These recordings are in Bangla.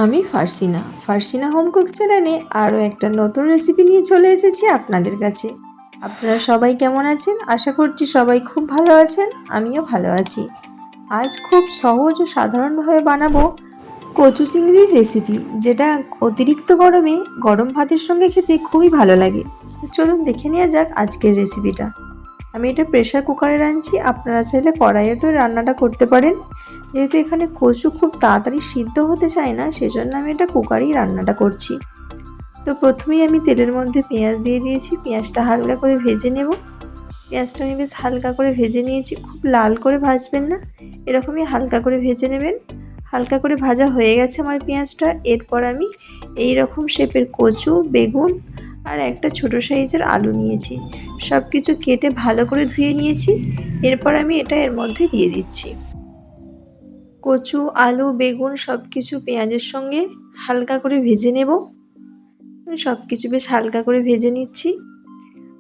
আমি ফারসিনা হোম কুক চ্যানেলে আরও একটা নতুন রেসিপি নিয়ে চলে এসেছি আপনাদের কাছে। আপনারা সবাই কেমন আছেন? আশা করছি সবাই খুব ভালো আছেন, আমিও ভালো আছি। আজ খুব সহজ ও সাধারণভাবে বানাবো কচু চিংড়ির রেসিপি, যেটা অতিরিক্ত গরমে গরম ভাতের সঙ্গে খেতে খুবই ভালো লাগে। তো চলুন দেখে নেওয়া যাক আজকের রেসিপিটা। আমি এটা প্রেশার কুকারে রাঁধছি, আপনারা চাইলে কড়াইয়েতেও রান্নাটা করতে পারেন। যেহেতু এখানে কচু খুব তাড়াতাড়ি সিদ্ধ হতে চায় না, সেজন্য আমি এটা কুকারেই রান্নাটা করছি। তো প্রথমেই আমি তেলের মধ্যে পেঁয়াজ দিয়ে দিয়েছি, পেঁয়াজটা হালকা করে ভেজে নেব। পেঁয়াজটা আমি বেশ হালকা করে ভেজে নিয়েছি, খুব লাল করে ভাজবেন না, এরকমই হালকা করে ভেজে নেবেন। হালকা করে ভাজা হয়ে গেছে আমার পেঁয়াজটা। এরপর আমি এই রকম শেপের কচু, বেগুন আর একটা ছোট সাইজের আলু নিয়েছি, সব কিছু কেটে ভালো করে ধুয়ে নিয়েছি। এরপর আমি এটা এর মধ্যে দিয়ে দিচ্ছি। কচু, আলু, বেগুন সব কিছু পেঁয়াজের সঙ্গে হালকা করে ভেজে নেব। সব কিছু বেশ হালকা করে ভেজে নিচ্ছি।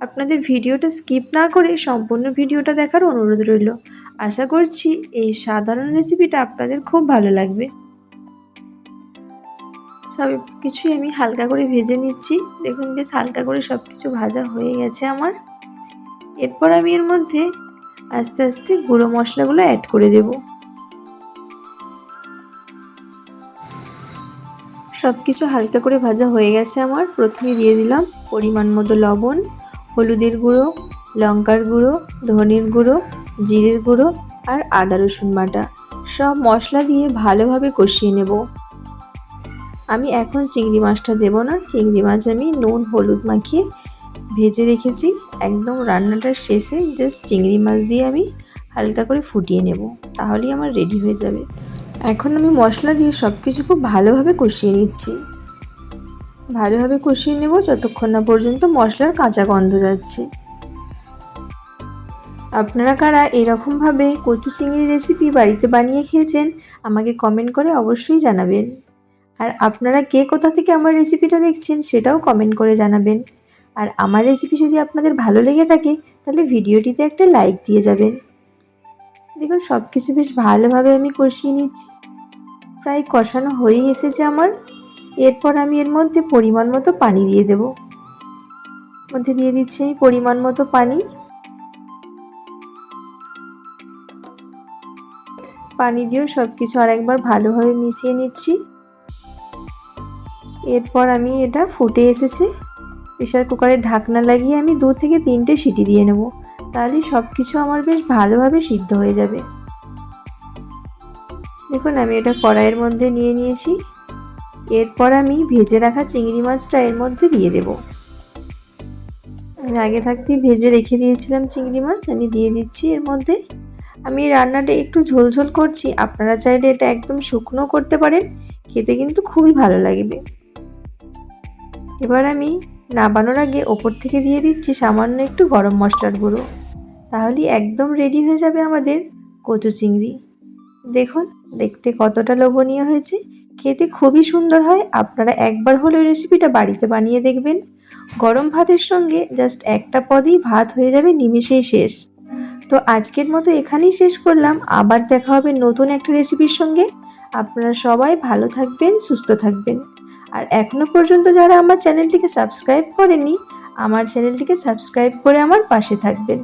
আপনাদের ভিডিওটা স্কিপ না করে সম্পূর্ণ ভিডিওটা দেখার অনুরোধ রইল। আশা করছি এই সাধারণ রেসিপিটা আপনাদের খুব ভালো লাগবে। সব কিছুই আমি হালকা করে ভেজে নিচ্ছি। দেখুন বেশ হালকা করে সব কিছু ভাজা হয়ে গেছে আমার। এরপর আমি এর মধ্যে আস্তে আস্তে গুঁড়ো মশলাগুলো অ্যাড করে দেব। সব কিছু হালকা করে ভাজা হয়ে গেছে আমার। প্রথমে দিয়ে দিলাম পরিমাণ মতো লবণ, হলুদের গুঁড়ো, লঙ্কার গুঁড়ো, ধনের গুঁড়ো, জিরের গুঁড়ো আর আদা রসুন বাটা। সব মশলা দিয়ে ভালোভাবে কষিয়ে নেব। আমি এখন চিংড়ি মাছটা দেব না, চিংড়ি মাছ আমি নুন হলুদ মাখিয়ে ভেজে রেখেছি। একদম রান্নাটার শেষে জাস্ট চিংড়ি মাছ দিয়ে আমি হালকা করে ফুটিয়ে নেব, তাহলেই আমার রেডি হয়ে যাবে। এখন আমি মশলা দিয়ে সব কিছু খুব ভালোভাবে কষিয়ে নিচ্ছি। ভালোভাবে কষিয়ে নেব যতক্ষণ না পর্যন্ত মশলার কাঁচা গন্ধ যাচ্ছে। আপনারা কারা এরকমভাবে কচু চিংড়ি রেসিপি বাড়িতে বানিয়ে খেয়েছেন আমাকে কমেন্ট করে অবশ্যই জানাবেন। আর আপনারা কে কোথা থেকে আমার রেসিপিটা দেখছেন সেটাও কমেন্ট করে জানাবেন। আর আমার রেসিপি যদি আপনাদের ভালো লেগে থাকে তাহলে ভিডিওটিতে একটা লাইক দিয়ে যাবেন। দেখুন সব কিছু বেশ ভালোভাবে আমি কষিয়ে নিচ্ছি, প্রায় কষানো হয়েই এসেছে আমার। এরপর আমি এর মধ্যে পরিমাণ মতো পানি দিয়ে দেব। মধ্যে দিয়ে দিচ্ছি আমি পরিমাণ মতো পানি। পানি দিয়েও সব কিছু আরেকবার ভালোভাবে মিশিয়ে নিচ্ছি। এরপর আমি এটা ফুটে এসেছে, প্রেশার কুকারের ঢাকনা লাগিয়ে আমি 2 থেকে 3টে সিটি দিয়ে নেব, তাহলে সব কিছু আমার বেশ ভালোভাবে সিদ্ধ হয়ে যাবে। দেখুন আমি এটা কড়াইয়ের মধ্যে নিয়ে নিয়েছি। এরপর আমি ভেজে রাখা চিংড়ি মাছটা এর মধ্যে দিয়ে দেব। আমি আগে থাকতেই ভেজে রেখে দিয়েছিলাম চিংড়ি মাছ, আমি দিয়ে দিচ্ছি এর মধ্যে। আমি এই রান্নাটা একটু ঝোলঝোল করছি, আপনারা চাইলে এটা একদম শুকনো করতে পারেন, খেতে কিন্তু খুবই ভালো লাগবে। এবার আমি নামানোর আগে ওপর থেকে দিয়ে দিচ্ছি সামান্য একটু গরম মশলার গুঁড়ো, তাহলেই একদম রেডি হয়ে যাবে আমাদের কচু চিংড়ি। দেখুন দেখতে কতটা লোভনীয় হয়েছে, খেতে খুবই সুন্দর হয়। আপনারা একবার হলেও রেসিপিটা বাড়িতে বানিয়ে দেখবেন। গরম ভাতের সঙ্গে জাস্ট একটা পদেই ভাত হয়ে যাবে নিমেষেই শেষ। তো আজকের মতো এখানেই শেষ করলাম, আবার দেখা হবে নতুন একটা রেসিপির সঙ্গে। আপনারা সবাই ভালো থাকবেন, সুস্থ থাকবেন। আর এখনও পর্যন্ত যারা আমার চ্যানেলটিকে সাবস্ক্রাইব করেনি, আমার চ্যানেলটিকে সাবস্ক্রাইব করে আমার পাশে থাকবেন।